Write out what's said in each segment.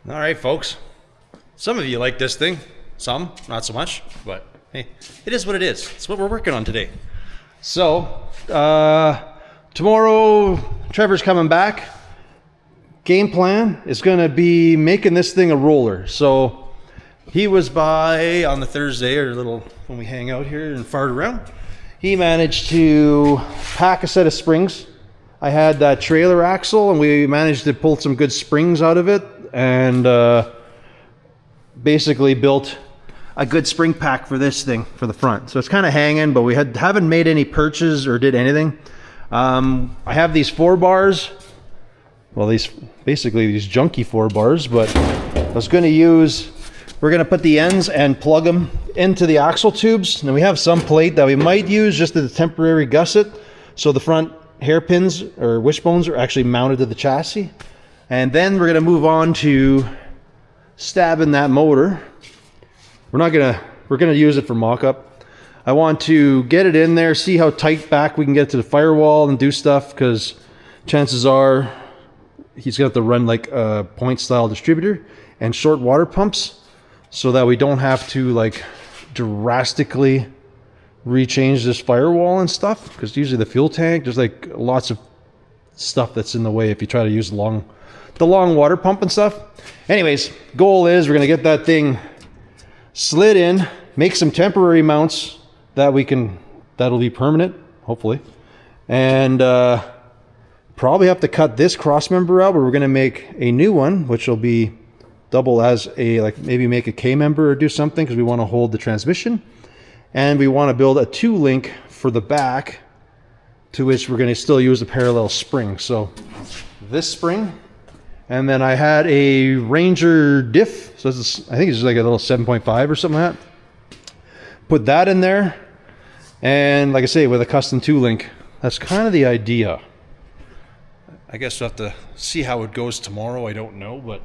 All right, folks. Some of you like this thing, some not so much, but hey, it is what it is. It's what we're working on today. So, tomorrow Trevor's coming back. Game plan is going to be making this thing a roller. So, he was by on the Thursday, or a little when we hang out here and fart around. He managed to pack a set of springs. I had that trailer axle, and we managed to pull some good springs out of it, and basically built a good spring pack for this thing for the front. So it's kind of hanging, but we haven't made any perches or did anything. I have these 4 bars. Well, these junky 4 bars, but I was going to use. We're going to put the ends and plug them into the axle tubes. And we have some plate that we might use just as a temporary gusset, so the front hairpins or wishbones are actually mounted to the chassis. And then we're going to move on to stabbing that motor. We're going to use it for mock-up. I want to get it in there, see how tight back we can get to the firewall and do stuff, because chances are he's going to have to run like a point style distributor and short water pumps, so that we don't have to like drastically rechange this firewall and stuff, because usually the fuel tank, there's like lots of stuff that's in the way if you try to use the long water pump and stuff. Anyways, goal is we're going to get that thing slid in, make some temporary mounts that'll be permanent, hopefully, and probably have to cut this cross member out, but we're going to make a new one, which will be double as a, like maybe make a K member or do something, because we want to hold the transmission, and we want to build a 2-link for the back, to which we're going to still use a parallel spring. So this spring, and then I had a Ranger diff, so this is, I think it's just like a little 7.5 or something like that. Put that in there, and like I say, with a custom 2-link. That's kind of the idea. I guess we'll have to see how it goes tomorrow. I don't know, but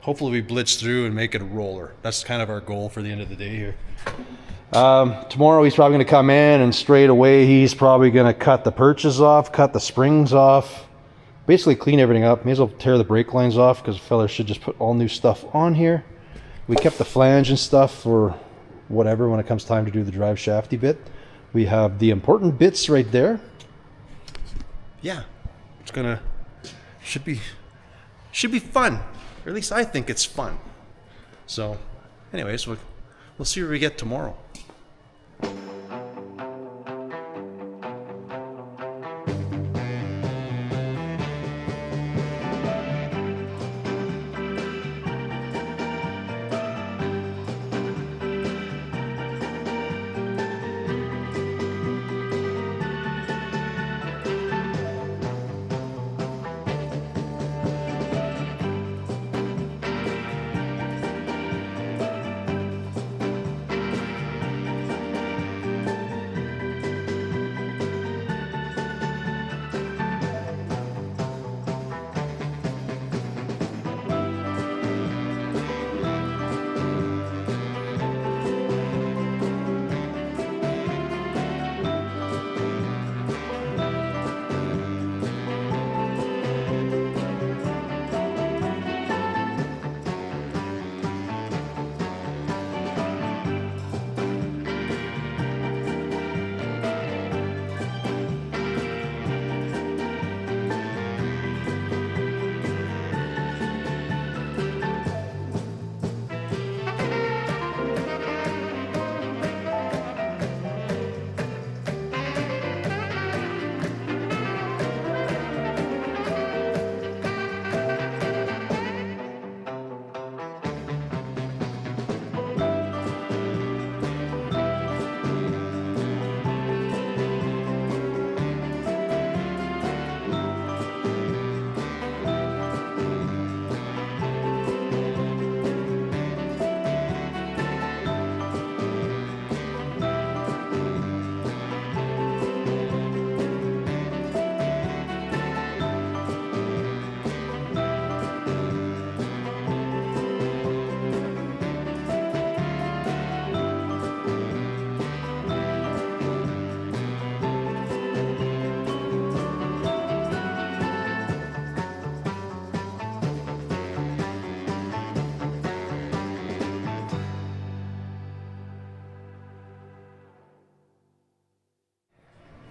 hopefully we blitz through and make it a roller. That's kind of our goal for the end of the day here. Tomorrow he's probably going to come in, and straight away he's probably going to cut the perches off, cut the springs off, basically clean everything up. May as well tear the brake lines off, because the fella should just put all new stuff on here. We kept the flange and stuff for whatever when it comes time to do the drive shafty bit. We have the important bits right there. Yeah, it's gonna should be fun, or at least I think it's fun. So anyways, we'll see where we get tomorrow.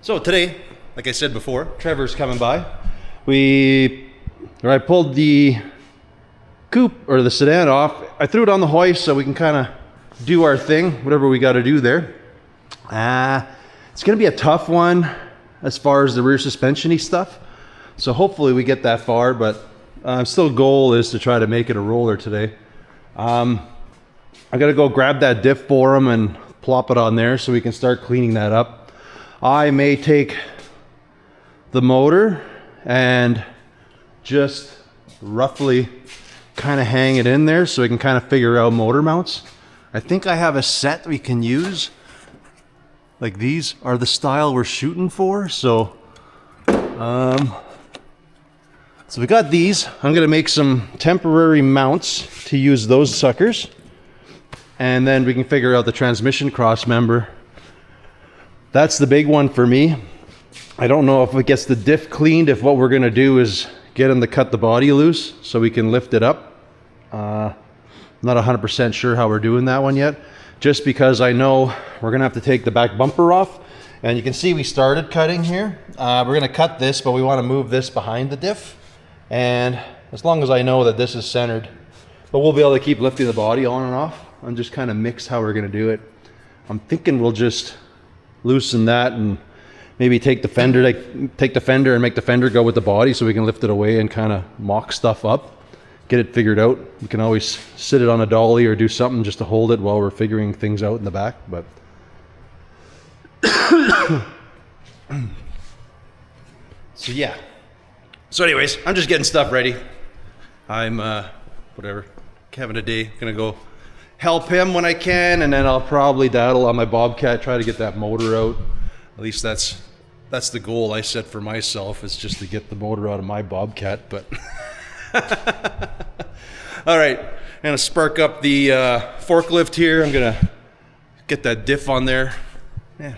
So today, like I said before, Trevor's coming by. I pulled the coupe or the sedan off. I threw it on the hoist so we can kind of do our thing, whatever we got to do there. It's going to be a tough one as far as the rear suspension-y stuff. So hopefully we get that far, but still goal is to try to make it a roller today. I got to go grab that diff for him and plop it on there so we can start cleaning that up. I may take the motor and just roughly kind of hang it in there so we can kind of figure out motor mounts. I think I have a set we can use. Like these are the style we're shooting for. So we got these. I'm gonna make some temporary mounts to use those suckers. And then we can figure out the transmission cross member. That's the big one for me. I don't know if it gets the diff cleaned, if what we're gonna do is get him to cut the body loose so we can lift it up. I'm not 100% sure how we're doing that one yet, just because I know we're gonna have to take the back bumper off. And you can see we started cutting here. We're gonna cut this, but we wanna move this behind the diff. And as long as I know that this is centered, but we'll be able to keep lifting the body on and off and just kind of mix how we're gonna do it. I'm thinking we'll just loosen that and maybe take the fender and make the fender go with the body so we can lift it away and kind of mock stuff up, get it figured out. We can always sit it on a dolly or do something just to hold it while we're figuring things out in the back. But so yeah. So anyways, I'm just getting stuff ready. I'm whatever, having a day. Gonna go help him when I can, and then I'll probably daddle on my Bobcat, try to get that motor out. At least that's the goal I set for myself, is just to get the motor out of my Bobcat. But all right, I'm gonna spark up the forklift here. I'm gonna get that diff on there. Yeah,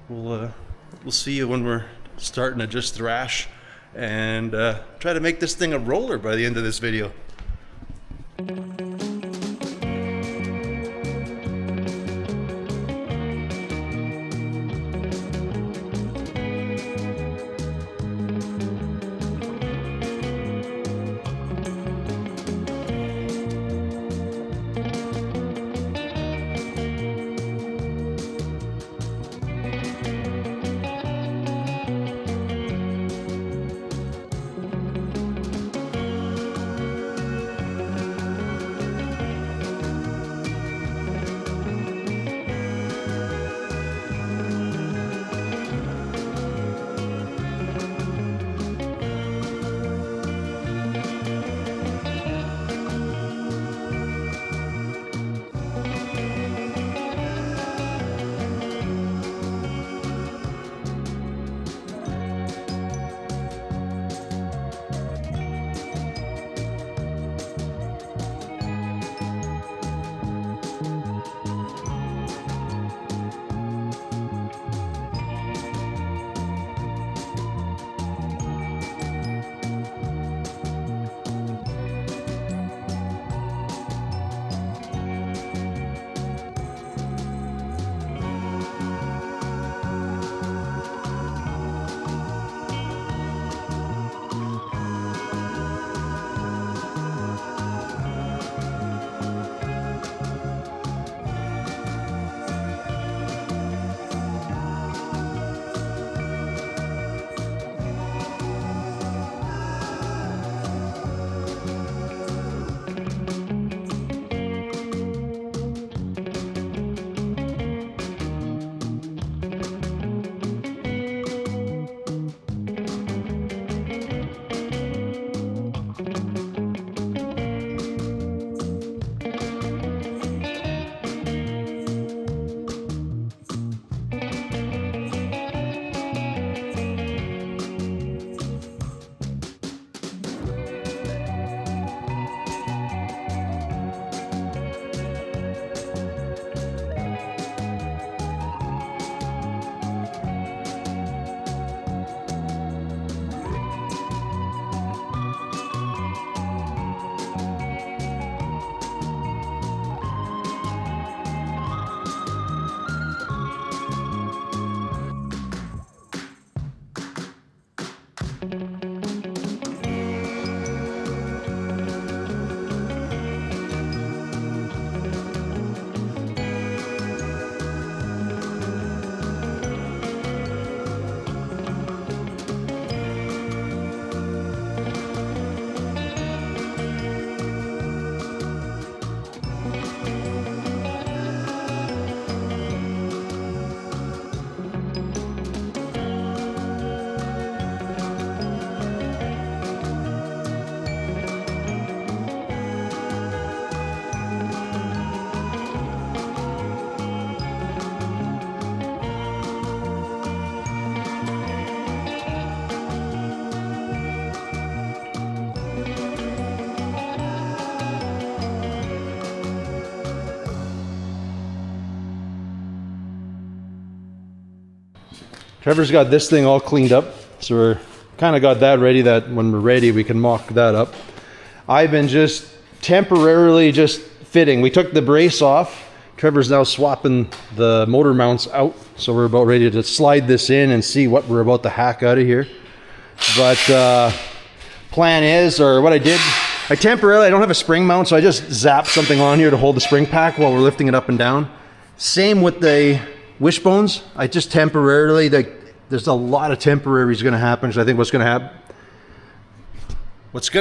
we'll see you when we're starting to just thrash and try to make this thing a roller by the end of this video. Trevor's got this thing all cleaned up, so we're kind of got that ready, that when we're ready we can mock that up. I've been just temporarily just fitting. We took the brace off. Trevor's now swapping the motor mounts out, so we're about ready to slide this in and see what we're about to hack out of here. But plan is, or what I did, I don't have a spring mount, so I just zapped something on here to hold the spring pack while we're lifting it up and down. Same with the wishbones. I just temporarily, there's a lot of temporaries going to happen, because I think what's going to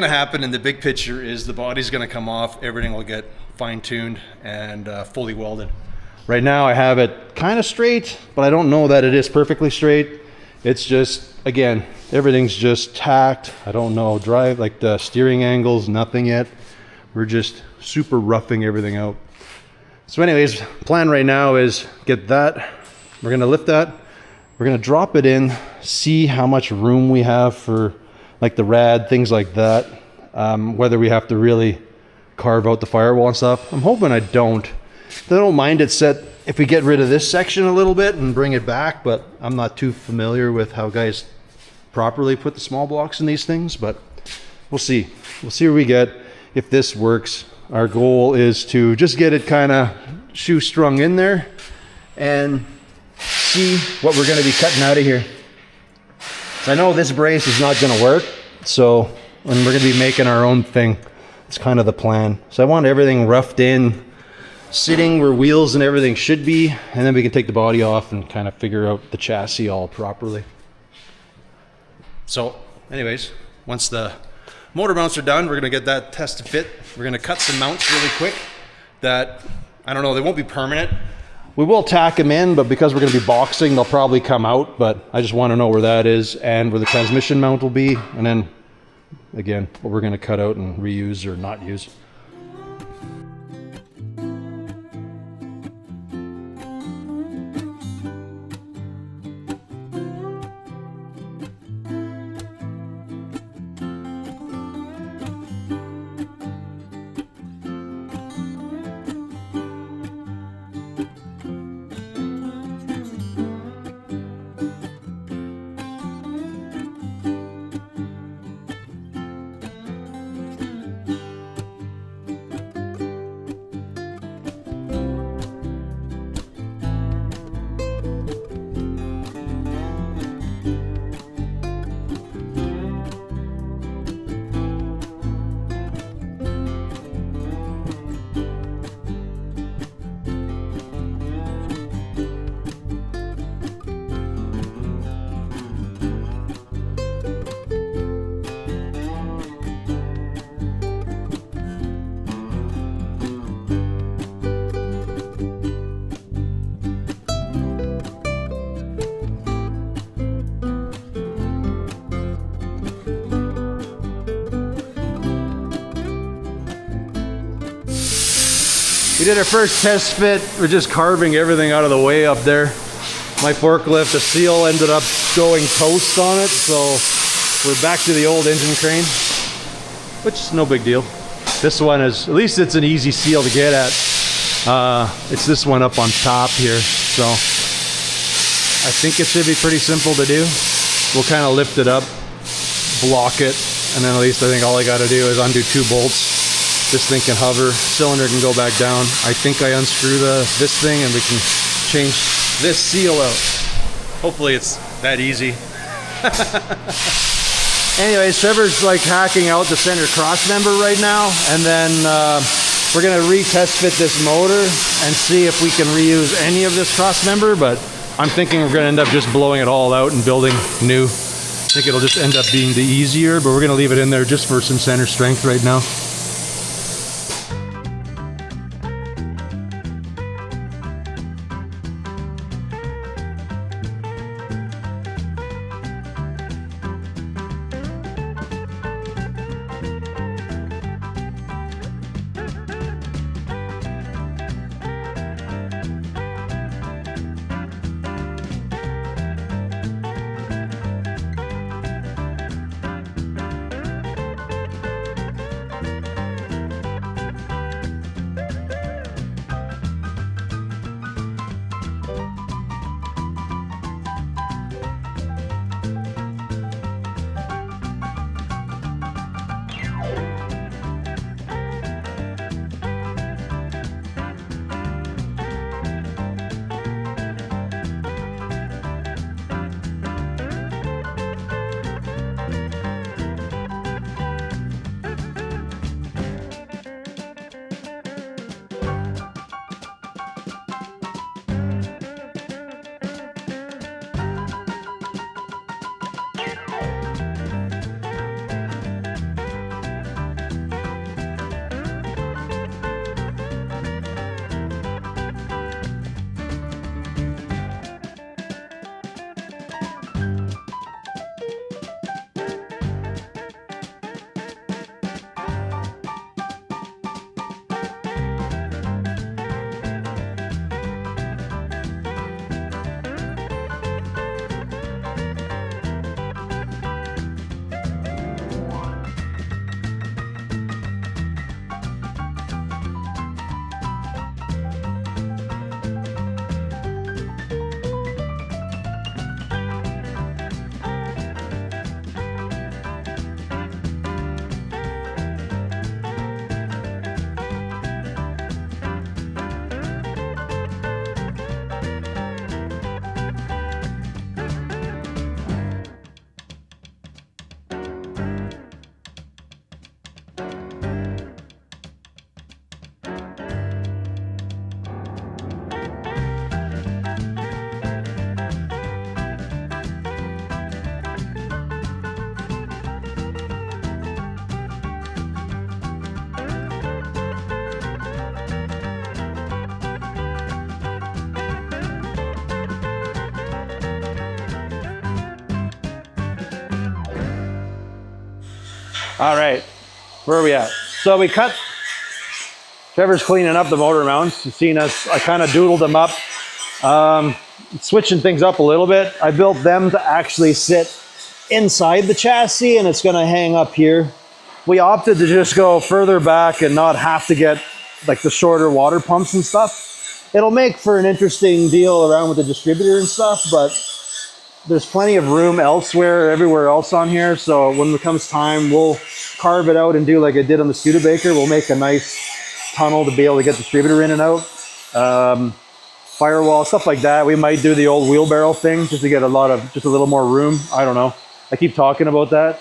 happen in the big picture is the body's going to come off, everything will get fine-tuned and fully welded. Right now I have it kind of straight, but I don't know that it is perfectly straight. It's just, again, everything's just tacked. I don't know, drive, like the steering angles, nothing yet. We're just super roughing everything out. So anyways, plan right now is get that. We're gonna lift that. We're gonna drop it in, see how much room we have for like the rad, things like that. Whether we have to really carve out the firewall and stuff. I'm hoping I don't. I don't mind it set if we get rid of this section a little bit and bring it back, but I'm not too familiar with how guys properly put the small blocks in these things, but we'll see. We'll see where we get if this works. Our goal is to just get it kind of shoestrung in there and see what we're going to be cutting out of here. So I know this brace is not going to work, so and we're going to be making our own thing. It's kind of the plan. So I want everything roughed in, sitting where wheels and everything should be, and then we can take the body off and kind of figure out the chassis all properly. So anyways, once the motor mounts are done, we're going to get that test to fit. We're going to cut some mounts really quick that, I don't know, they won't be permanent. We will tack them in, but because we're going to be boxing, they'll probably come out, but I just want to know where that is and where the transmission mount will be, and then again, what we're going to cut out and reuse or not use. We did our first test fit. We're just carving everything out of the way up there. My forklift, the seal ended up going toast on it, so we're back to the old engine crane, which is no big deal. This one is, at least it's an easy seal to get at. It's this one up on top here, so I think it should be pretty simple to do. We'll kind of lift it up, block it, and then at least I think all I got to do is undo 2 bolts. This thing can hover, cylinder can go back down. I think I unscrew this thing and we can change this seal out. Hopefully it's that easy. Anyways, Trevor's like hacking out the center cross member right now, and then we're gonna retest fit this motor and see if we can reuse any of this cross member, but I'm thinking we're gonna end up just blowing it all out and building new. I think it'll just end up being the easier, but we're gonna leave it in there just for some center strength right now. All right, where are we at? So we cut, Trevor's cleaning up the motor mounts. You've seen us, I kind of doodled them up. Switching things up a little bit. I built them to actually sit inside the chassis, and it's gonna hang up here. We opted to just go further back and not have to get like the shorter water pumps and stuff. It'll make for an interesting deal around with the distributor and stuff, but there's plenty of room elsewhere, everywhere else on here. So when it comes time, we'll carve it out and do like I did on the Studebaker. We'll make a nice tunnel to be able to get the distributor in and out. Firewall, stuff like that. We might do the old wheelbarrow thing just to get just a little more room. I don't know. I keep talking about that.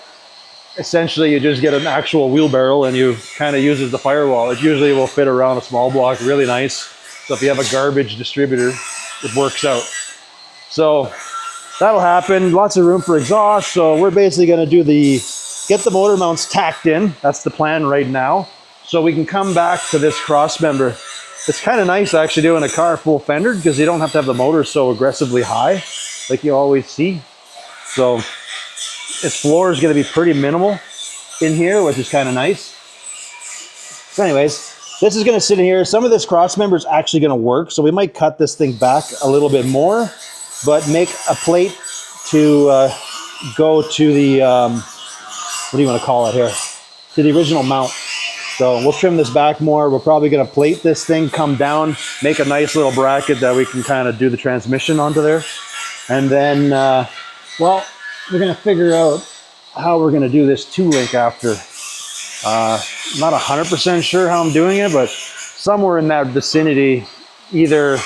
Essentially, you just get an actual wheelbarrow and you kind of use it as the firewall. It usually will fit around a small block really nice. So if you have a garbage distributor, it works out. So that'll happen. Lots of room for exhaust. So we're basically going to get the motor mounts tacked in. That's the plan right now. So we can come back to this cross member. It's kind of nice actually doing a car full fendered because you don't have to have the motor so aggressively high like you always see. So its floor is going to be pretty minimal in here, which is kind of nice. So anyways, this is going to sit in here. Some of this cross member is actually going to work. So we might cut this thing back a little bit more, but make a plate to go to the, what do you want to call it here? To the original mount. So we'll trim this back more. We're probably going to plate this thing, come down, make a nice little bracket that we can kind of do the transmission onto there. And then, well, we're going to figure out how we're going to do this 2-link after. Not 100% sure how I'm doing it, but somewhere in that vicinity, either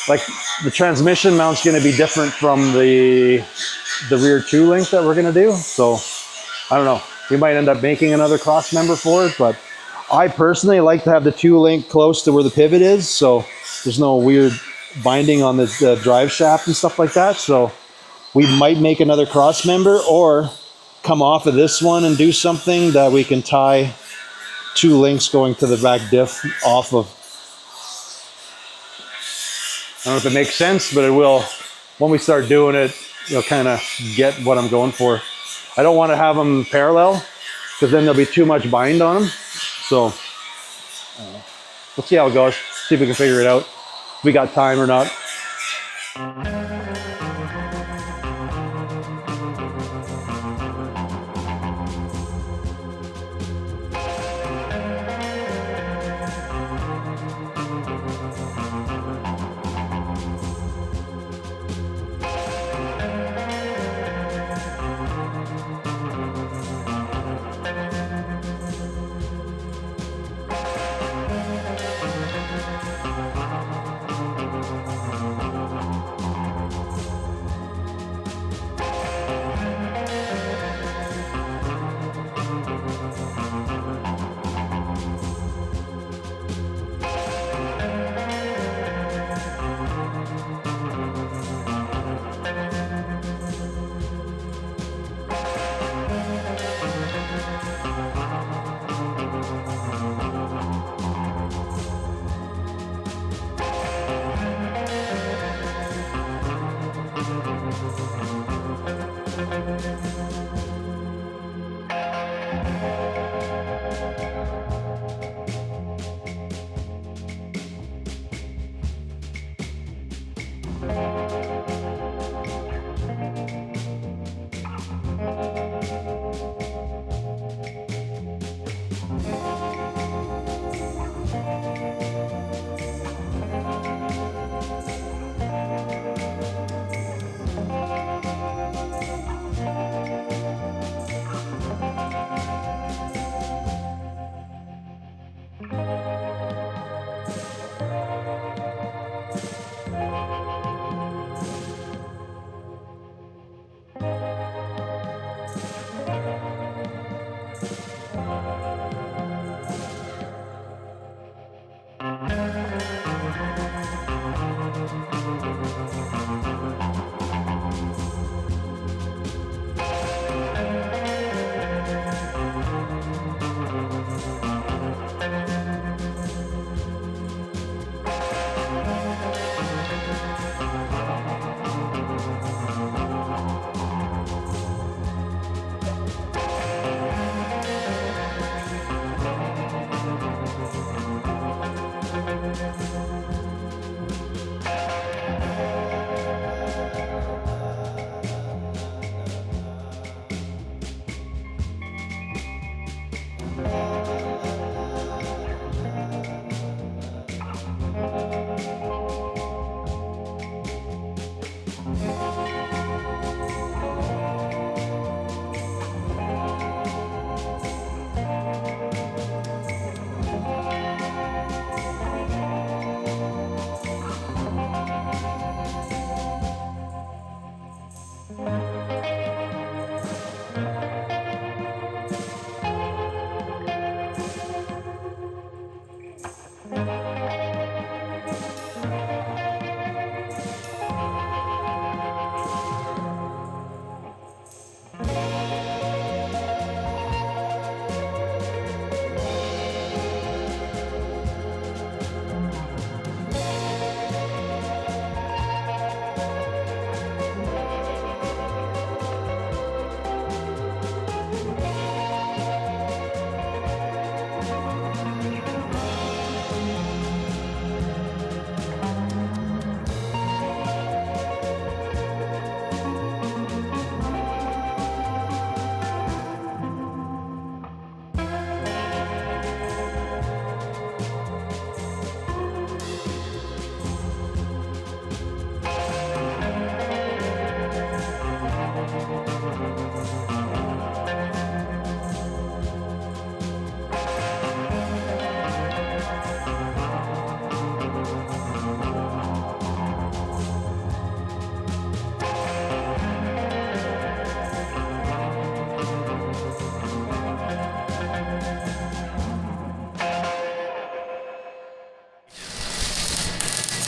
like the transmission mount's going to be different from the rear 2-link that we're going to do. So I don't know. We might end up making another cross member for it, but I personally like to have the 2-link close to where the pivot is, so there's no weird binding on the drive shaft and stuff like that. So we might make another cross member or come off of this one and do something that we can tie 2 links going to the back diff off of. I don't know if it makes sense, but it will. When we start doing it, you'll kind of get what I'm going for. I don't want to have them parallel because then there'll be too much bind on them. So we'll see how it goes. See if we can figure it out. If we got time or not.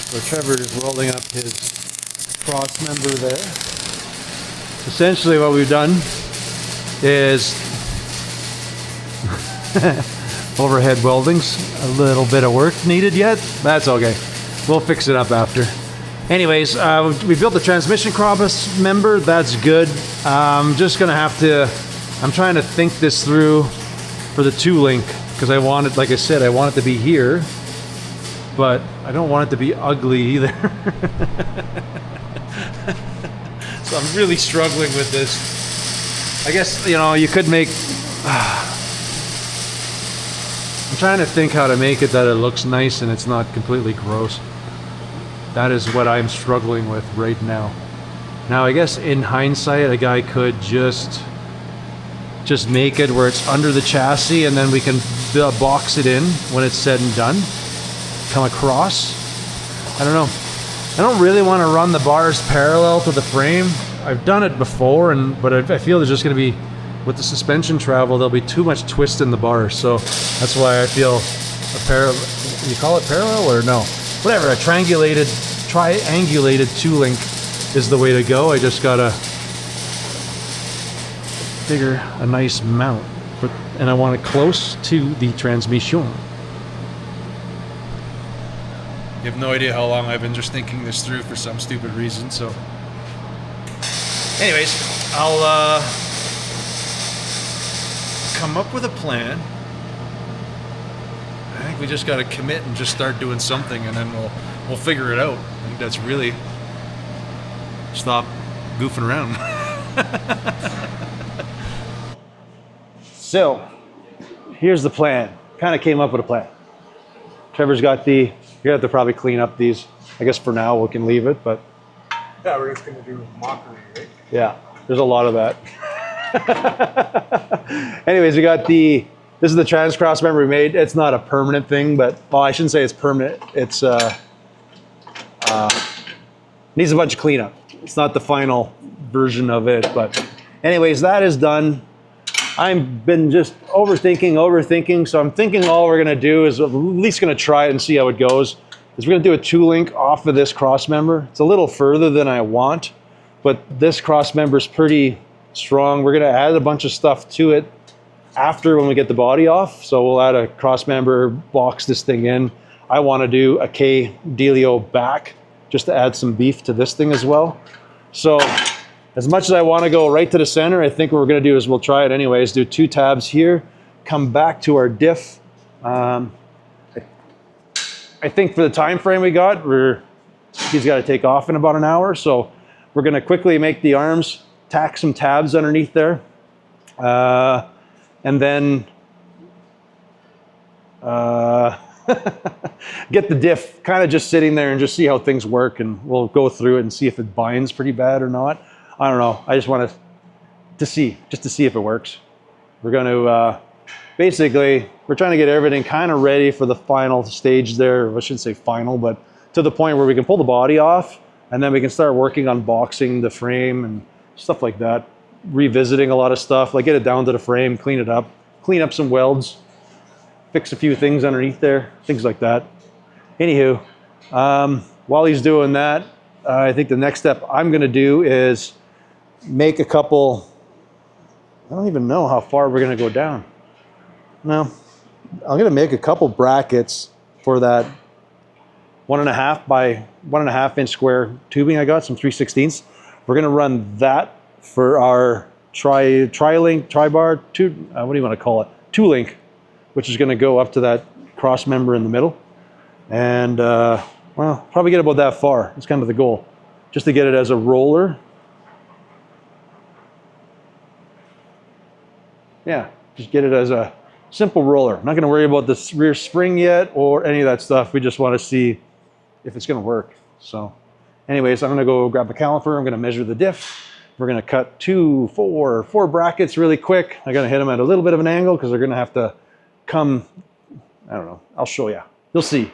So Trevor is welding up his cross member there. Essentially what we've done is overhead welding's a little bit of work needed yet. That's okay. We'll fix it up after. Anyways, we built the transmission cross member. That's good. I'm just gonna have to, I'm trying to think this through for the 2-link because I want it, like I said, I want it to be here, but I don't want it to be ugly either. So I'm really struggling with this. I guess, you know, you could make, I'm trying to think how to make it that it looks nice and it's not completely gross. That is what I'm struggling with right now. Now, I guess in hindsight, a guy could just make it where it's under the chassis and then we can box it in when it's said and done. Come across. I don't know. I don't really want to run the bars parallel to the frame. I've done it before, but I feel there's just going to be, with the suspension travel, there'll be too much twist in the bars. So that's why I feel a parallel, you call it parallel or no? Whatever, a triangulated 2-link is the way to go. I just gotta figure a nice mount, and I want it close to the transmission. You have no idea how long I've been just thinking this through for some stupid reason, so. Anyways, I'll come up with a plan. I think we just gotta commit and just start doing something, and then we'll figure it out. I think that's really, stop goofing around. So, here's the plan. Kind of came up with a plan. Trevor's got the, you have to probably clean up these. I guess for now we can leave it, but. Yeah, we're just gonna do mockery, right? Yeah, there's a lot of that. Anyways, we got this is the trans cross member we made. It's not a permanent thing, but, well, I shouldn't say it's permanent. It's, needs a bunch of cleanup. It's not the final version of it, but anyways, that is done. I've been just overthinking, so I'm thinking all we're gonna do is at least gonna try it and see how it goes. Is we're gonna do a 2-link off of this cross member. It's a little further than I want, but this cross member is pretty strong. We're gonna add a bunch of stuff to it after when we get the body off. So we'll add a cross member, box this thing in. I wanna do a K Delio back just to add some beef to this thing as well. So as much as I wanna go right to the center, I think what we're gonna do is we'll try it anyways, do 2 tabs here, come back to our diff. I think for the time frame we got, he's got to take off in about an hour, so we're going to quickly make the arms, tack some tabs underneath there, and then get the diff kind of just sitting there and just see how things work, and we'll go through it and see if it binds pretty bad or not. I don't know. I just want to see if it works. We're going to basically, we're trying to get everything kind of ready for the final stage there. I shouldn't say final, but to the point where we can pull the body off and then we can start working on boxing the frame and stuff like that. Revisiting a lot of stuff, like get it down to the frame, clean it up, clean up some welds, fix a few things underneath there, things like that. Anywho, while he's doing that, I think the next step I'm gonna do is make a couple, I don't even know how far we're gonna go down. No, I'm gonna make a couple brackets for that 1.5 by 1.5 inch square tubing I got, some 3/16. We're gonna run that for our tri-link, tri-bar, what do you wanna call it? 2-link, which is gonna go up to that cross member in the middle. And well, probably get about that far. It's kind of the goal, just to get it as a roller. Yeah, just get it as a simple roller. I'm not gonna worry about the rear spring yet or any of that stuff. We just wanna see if it's gonna work. So anyways, I'm gonna go grab a caliper. I'm gonna measure the diff. We're gonna cut four brackets really quick. I'm gonna hit them at a little bit of an angle because they're gonna have to come, I don't know, I'll show you. You'll see.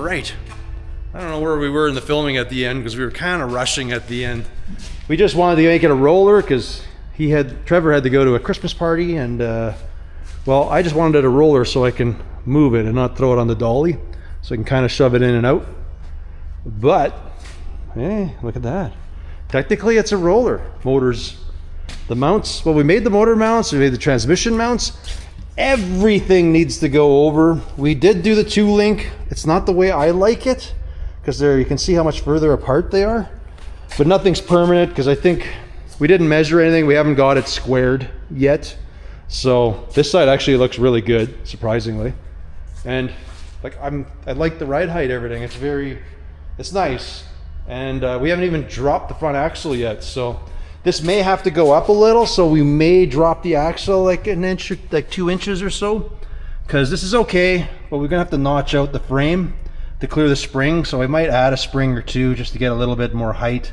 right. I don't know where we were in the filming at the end because we were kind of rushing at the end. We just wanted to make it a roller because Trevor had to go to a Christmas party, and well, I just wanted it a roller so I can move it and not throw it on the dolly, so I can kind of shove it in and out. But hey, look at that. Technically it's a roller. Motors, the mounts, well, we made the motor mounts, we made the transmission mounts. Everything needs to go over. We did do the 2-link. It's not the way I like it, because there you can see how much further apart they are. But nothing's permanent because I think we didn't measure anything. We haven't got it squared yet. So this side actually looks really good, surprisingly. And like I like the ride height, everything. It's nice. And we haven't even dropped the front axle yet. So this may have to go up a little. So we may drop the axle like an inch, like 2 inches or so, because this is okay, but we're gonna have to notch out the frame to clear the spring. So I might add a spring or two just to get a little bit more height.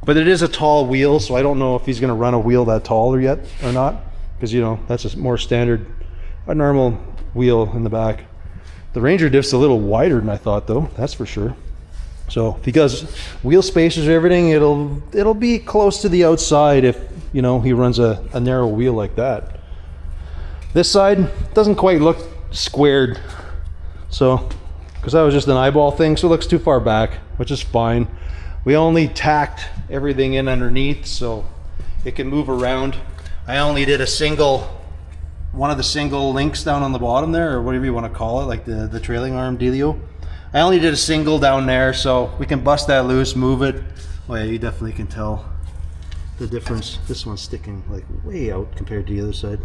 But it is a tall wheel, so I don't know if he's gonna run a wheel that tall yet or not, because you know, that's a more standard, a normal wheel in the back. The Ranger diff's a little wider than I thought though, that's for sure. So if he does wheel spacers and everything, it'll be close to the outside if, you know, he runs a narrow wheel like that. This side doesn't quite look squared, so, because that was just an eyeball thing, so it looks too far back, which is fine. We only tacked everything in underneath so it can move around. I only did one of the single links down on the bottom there, or whatever you want to call it, like the trailing arm dealio. I only did a single down there so we can bust that loose, move it. Oh yeah, you definitely can tell the difference. This one's sticking like way out compared to the other side.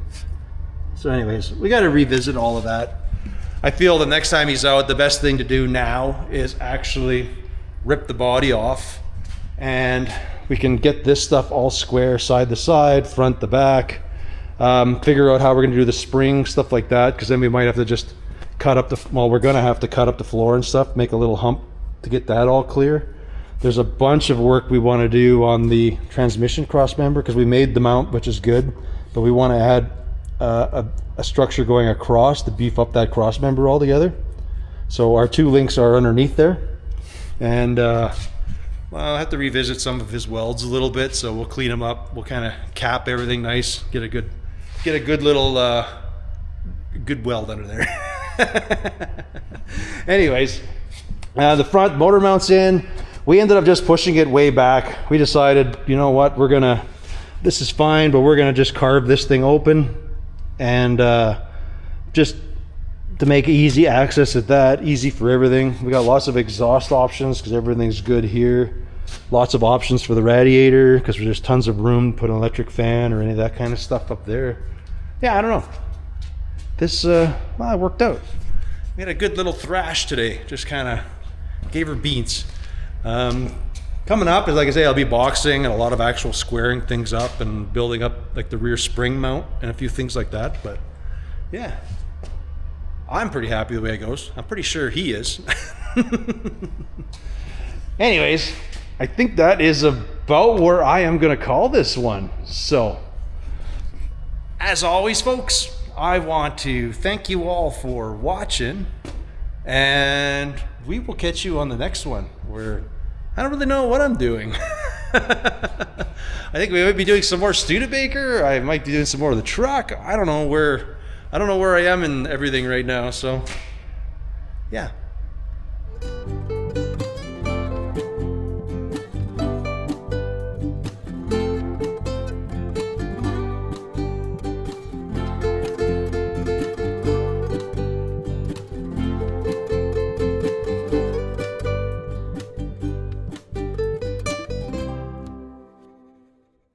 So anyways, we got to revisit all of that. I feel the next time he's out, the best thing to do now is actually rip the body off, and we can get this stuff all square, side to side, front to back, figure out how we're going to do the spring, stuff like that, because then we might have to just cut up we're going to have to cut up the floor and stuff, make a little hump to get that all clear. There's a bunch of work we want to do on the transmission cross member, because we made the mount, which is good, but we want to add a structure going across to beef up that cross member altogether. So our 2 links are underneath there, and well, I'll have to revisit some of his welds a little bit, so we'll clean them up. We'll kind of cap everything nice, get a good little good weld under there. Anyways, the front motor mounts in. We ended up just pushing it way back. We decided, you know what, this is fine, but we're gonna just carve this thing open, and just to make easy access at that, easy for everything. We got lots of exhaust options because everything's good here. Lots of options for the radiator because there's tons of room to put an electric fan or any of that kind of stuff up there. Yeah, I don't know. This well, it worked out. We had a good little thrash today. Just kind of gave her beans. Coming up is, like I say, I'll be boxing and a lot of actual squaring things up and building up like the rear spring mount and a few things like that. But yeah, I'm pretty happy the way it goes. I'm pretty sure he is. Anyways, I think that is about where I am going to call this one. So, as always, folks, I want to thank you all for watching, and we will catch you on the next one, where I don't really know what I'm doing. I think we might be doing some more Studebaker. I might be doing some more of the truck. I don't know where I am in everything right now. So, yeah.